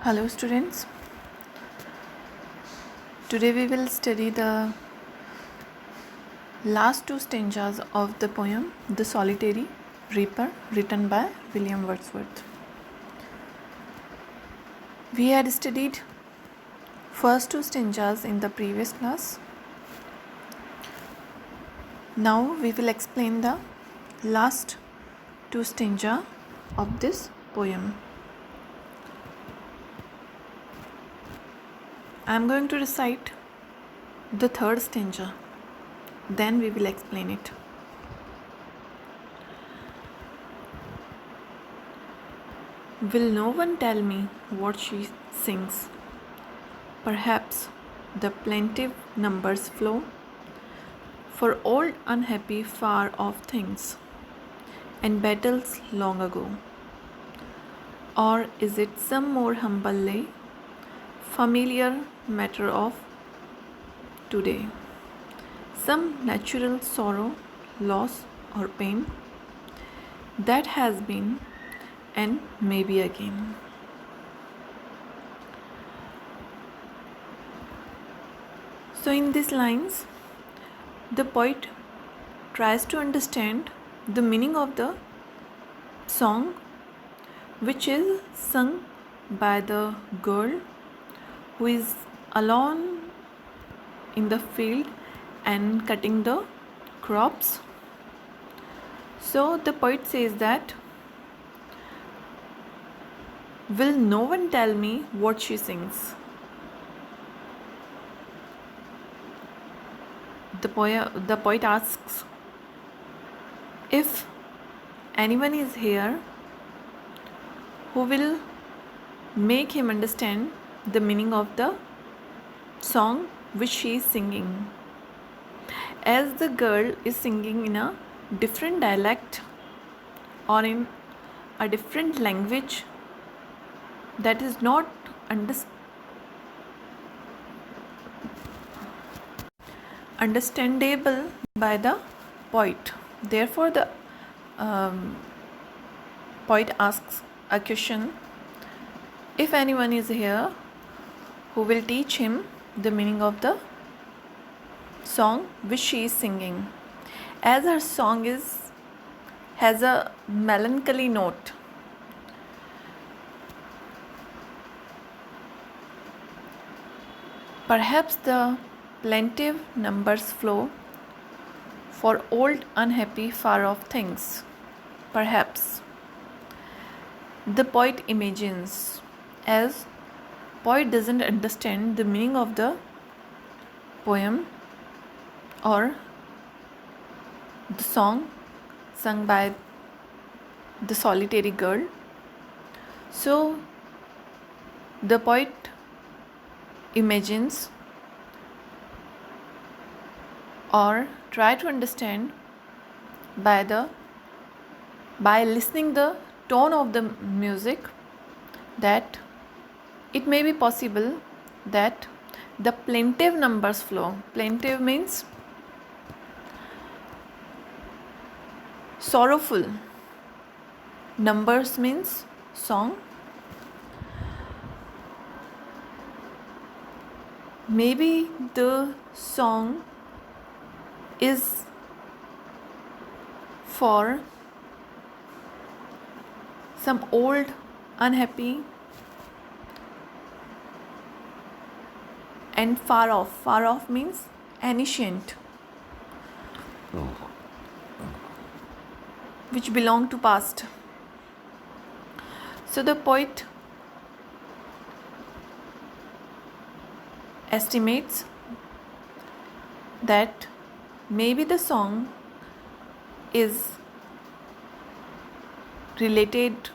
Hello students, today we will study the last two stanzas of the poem The Solitary Reaper, written by William Wordsworth. We had studied first two stanzas in the previous class. Now we will explain the last two stanzas of this poem. I am going to recite the third stanza, then we will explain it. Will no one tell me what she sings? Perhaps the plaintive numbers flow for old unhappy far off things and battles long ago. Or is it some more humble lay, familiar matter of today, some natural sorrow, loss or pain that has been and may be again. So in these lines, the poet tries to understand the meaning of the song which is sung by the girl who is alone in the field and cutting the crops. So the poet says that, will no one tell me what she sings? The poet asks if anyone is here who will make him understand the meaning of the song which she is singing. As the girl is singing in a different dialect or in a different language that is not understandable by the poet. Therefore, the poet asks a question, if anyone is here who will teach him the meaning of the song which she is singing. As her song has a melancholy note, perhaps the plaintive numbers flow for old unhappy far off things. Perhaps the poet imagines, as poet doesn't understand the meaning of the poem or the song sung by the solitary girl. So the poet imagines or try to understand by listening the tone of the music that it may be possible that the plaintive numbers flow. Plaintive means sorrowful. Numbers means song. Maybe the song is for some old unhappy and far off. Far off means ancient, which belong to past. So the poet estimates that maybe the song is related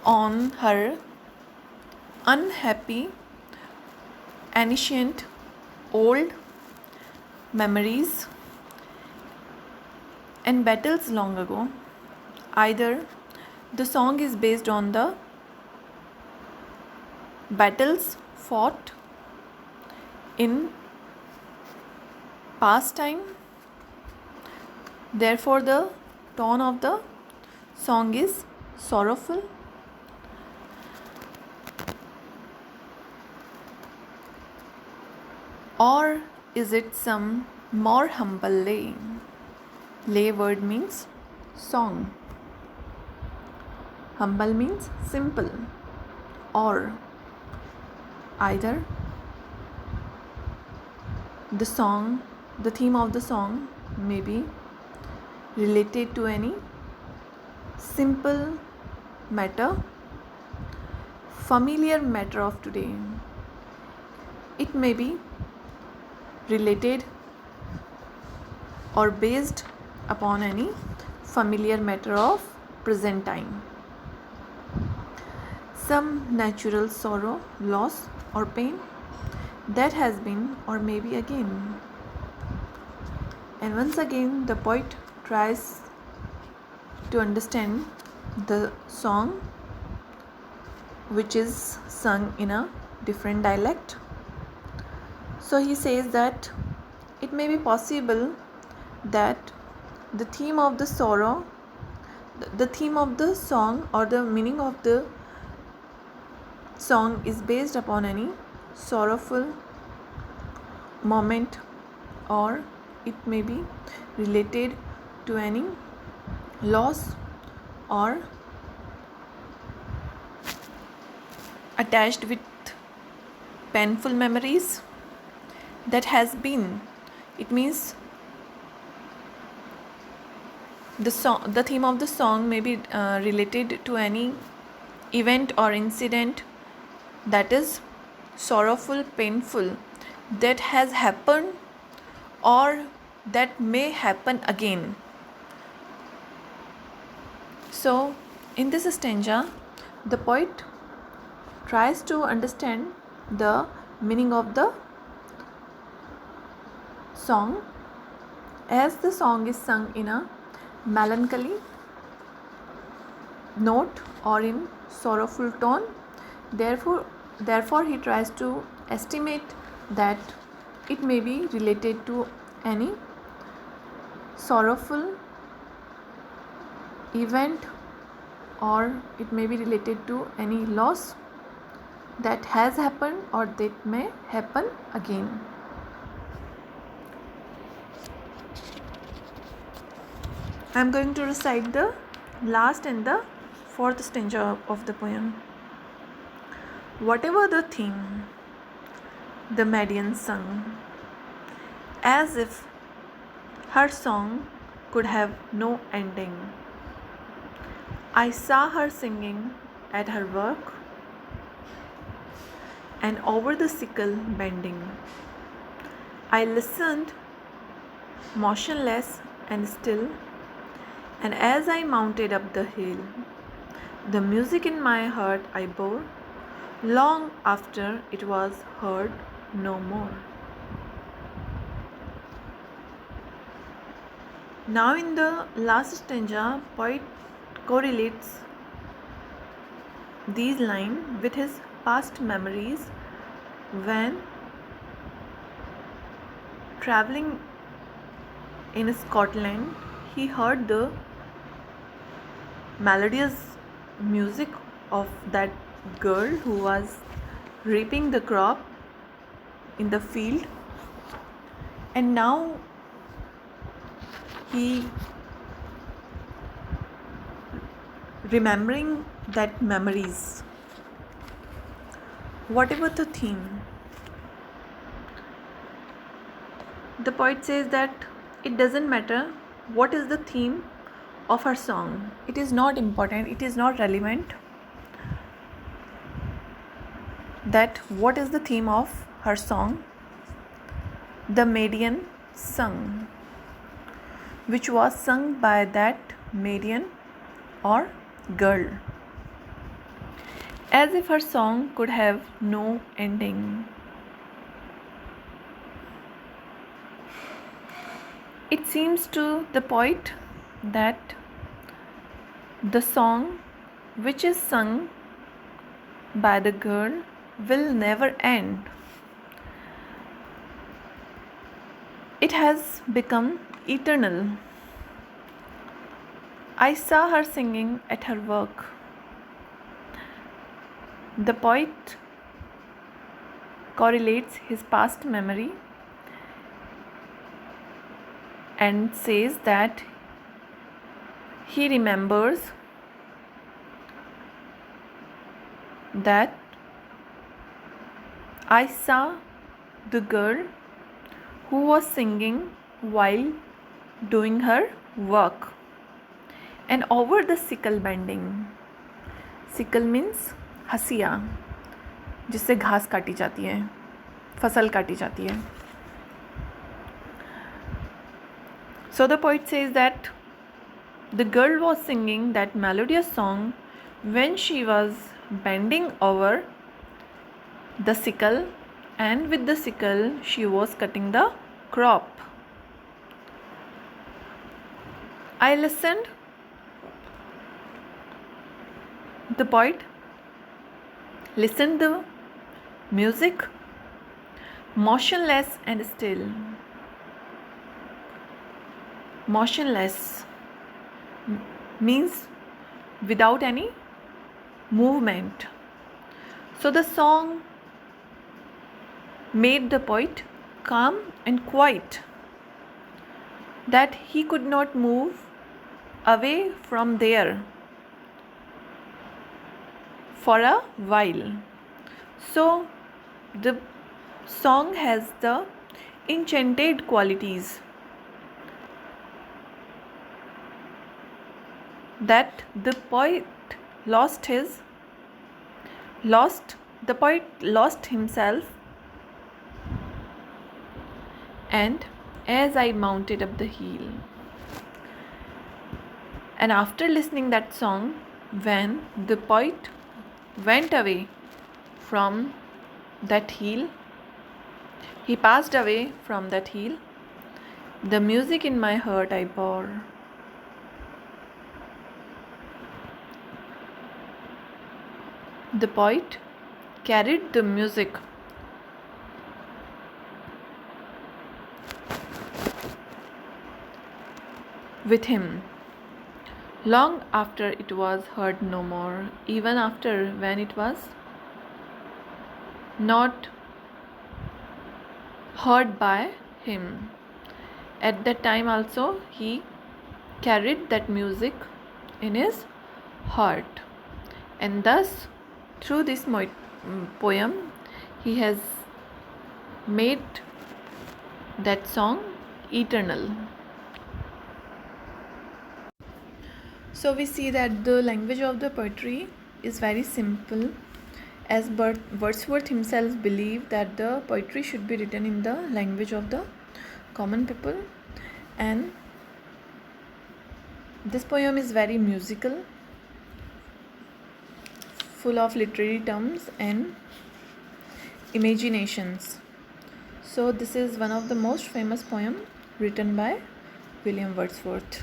on her unhappy, ancient, old memories and battles long ago. Either the song is based on the battles fought in past time, therefore the tone of the song is sorrowful, Or is it some more humble lay? Lay word means song. Humble means simple. Or either the theme of the song may be related to any simple matter, familiar matter of today. It may be related or based upon any familiar matter of present time. Some natural sorrow, loss, or pain that has been or maybe again. And once again, the poet tries to understand the song which is sung in a different dialect. So he says that it may be possible that the theme of the sorrow, the theme of the song or the meaning of the song is based upon any sorrowful moment, or it may be related to any loss or attached with painful memories that has been. It means the theme of the song may be related to any event or incident that is sorrowful, painful, that has happened or that may happen again. So in this stanza, the poet tries to understand the meaning of the song, as the song is sung in a melancholy note or in sorrowful tone. Therefore he tries to estimate that it may be related to any sorrowful event, or it may be related to any loss that has happened or that may happen again. I am going to recite the last and the fourth stanza of the poem. Whatever the theme, the maiden sung, as if her song could have no ending. I saw her singing at her work and over the sickle bending. I listened, motionless and still, and as I mounted up the hill, the music in my heart I bore, long after it was heard no more. Now in the last stanza, poet correlates these lines with his past memories when traveling in Scotland. He heard the melodious music of that girl who was reaping the crop in the field, and now he remembering that memories. Whatever the theme, the poet says that it doesn't matter what is the theme of her song. It is not important, it is not relevant that what is the theme of her song. The maiden sung, which was sung by that maiden or girl, as if her song could have no ending. It seems to the poet that the song which is sung by the girl will never end. It has become eternal. I saw her singing at her work. The poet correlates his past memory and says that he remembers that I saw the girl who was singing while doing her work, and over the sickle bending. Sickle means हसिया, जिससे घास काटी जाती है, फसल काटी जाती है. So the poet says that the girl was singing that melodious song when she was bending over the sickle, and with the sickle she was cutting the crop. I listened. The poet listened the music, motionless and still. Motionless means without any movement. So the song made the poet calm and quiet, that he could not move away from there for a while. So the song has the enchanted qualities, that the poet lost himself. And as I mounted up the hill, and after listening that song, when the poet went away from that hill, he passed away from that hill, the music in my heart I bore. The poet carried the music with him long after it was heard no more, even after when it was not heard by him. At that time also he carried that music in his heart, and thus through this poem he has made that song eternal. So we see that the language of the poetry is very simple, as Wordsworth himself believed that the poetry should be written in the language of the common people, and this poem is very musical, full of literary terms and imaginations. So this is one of the most famous poem written by William Wordsworth.